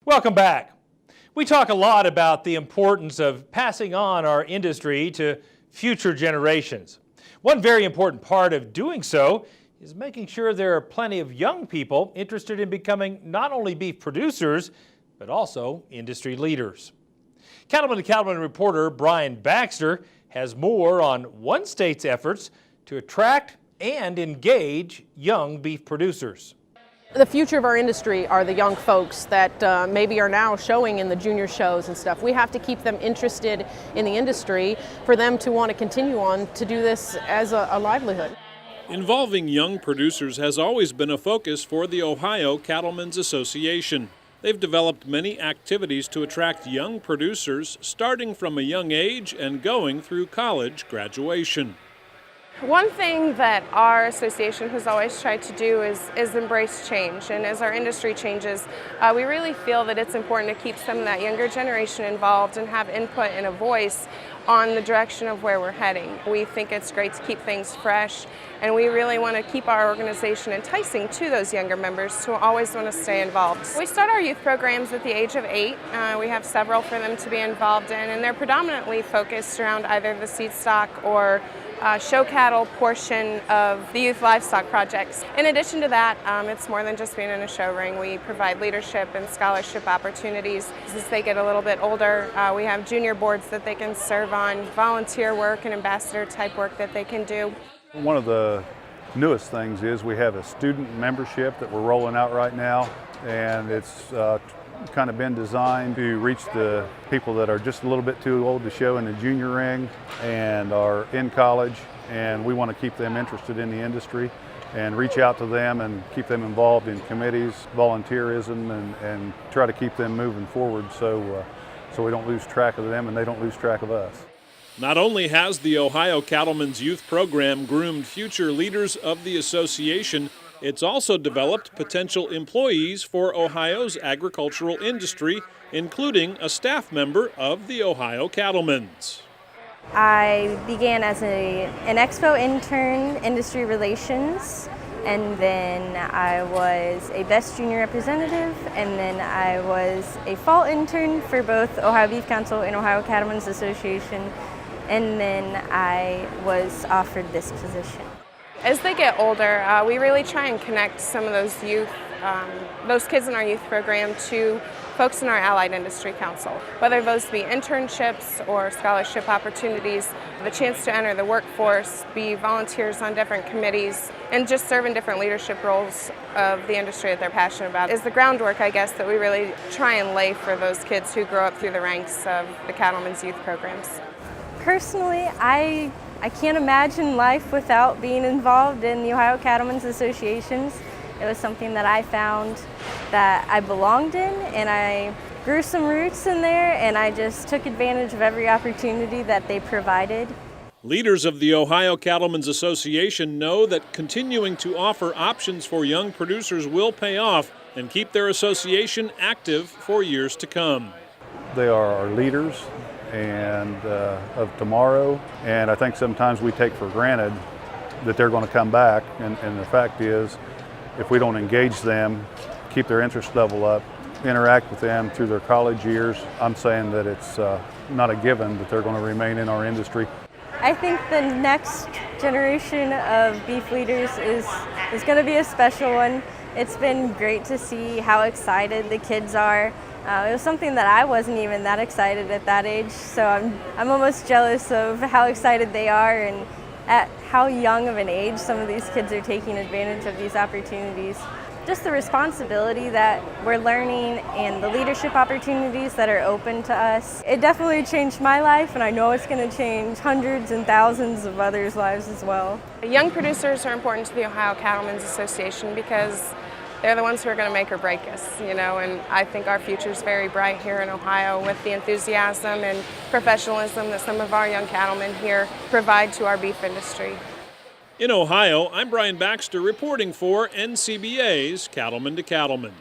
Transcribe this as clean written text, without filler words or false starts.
Welcome back. We talk a lot about the importance of passing on our industry to future generations. One very important part of doing so is making sure there are plenty of young people interested in becoming not only beef producers, but also industry leaders. Cattlemen to Cattlemen reporter Bryan Baxter has more on one state's efforts to attract and engage young beef producers. The future of our industry are the young folks that maybe are now showing in the junior shows and stuff. We have to keep them interested in the industry for them to want to continue on to do this as a livelihood. Involving young producers has always been a focus for the Ohio Cattlemen's Association. They've developed many activities to attract young producers, starting from a young age and going through college graduation. One thing that our association has always tried to do is embrace change, and as our industry changes, we really feel that it's important to keep some of that younger generation involved and have input and a voice on the direction of where we're heading. We think it's great to keep things fresh, and we really want to keep our organization enticing to those younger members who always want to stay involved. We start our youth programs at the age of 8. We have several for them to be involved in, and they're predominantly focused around either the seed stock or show cattle portion of the youth livestock projects. In addition to that, it's more than just being in a show ring. We provide leadership and scholarship opportunities. As they get a little bit older, we have junior boards that they can serve on, volunteer work and ambassador type work that they can do. One of the newest things is we have a student membership that we're rolling out right now, and it's kind of been designed to reach the people that are just a little bit too old to show in the junior ring and are in college, and we want to keep them interested in the industry and reach out to them and keep them involved in committees, volunteerism, and try to keep them moving forward so we don't lose track of them and they don't lose track of us. Not only has the Ohio Cattlemen's Youth Program groomed future leaders of the association, it's also developed potential employees for Ohio's agricultural industry, including a staff member of the Ohio Cattlemen's. I began as an expo intern, industry relations, and then I was a best junior representative, and then I was a fall intern for both Ohio Beef Council and Ohio Cattlemen's Association, and then I was offered this position. As they get older, we really try and connect some of those youth, those kids in our youth program to folks in our Allied Industry Council. Whether those be internships or scholarship opportunities, the chance to enter the workforce, be volunteers on different committees, and just serve in different leadership roles of the industry that they're passionate about is the groundwork, I guess, that we really try and lay for those kids who grow up through the ranks of the Cattlemen's youth programs. Personally, I can't imagine life without being involved in the Ohio Cattlemen's Associations. It was something that I found that I belonged in, and I grew some roots in there, and I just took advantage of every opportunity that they provided. Leaders of the Ohio Cattlemen's Association know that continuing to offer options for young producers will pay off and keep their association active for years to come. They are our leaders and of tomorrow, and I think sometimes we take for granted that they're going to come back, and the fact is, if we don't engage them, keep their interest level up, interact with them through their college years, I'm saying that it's not a given that they're going to remain in our industry. I think the next generation of beef leaders is going to be a special one. It's been great to see how excited the kids are. It was something that I wasn't even that excited at that age, so I'm almost jealous of how excited they are and at how young of an age some of these kids are taking advantage of these opportunities. Just the responsibility that we're learning and the leadership opportunities that are open to us. It definitely changed my life, and I know it's going to change hundreds and thousands of others' lives as well. Young producers are important to the Ohio Cattlemen's Association because they're the ones who are going to make or break us, and I think our future is very bright here in Ohio with the enthusiasm and professionalism that some of our young cattlemen here provide to our beef industry. In Ohio, I'm Bryan Baxter reporting for NCBA's Cattlemen to Cattlemen.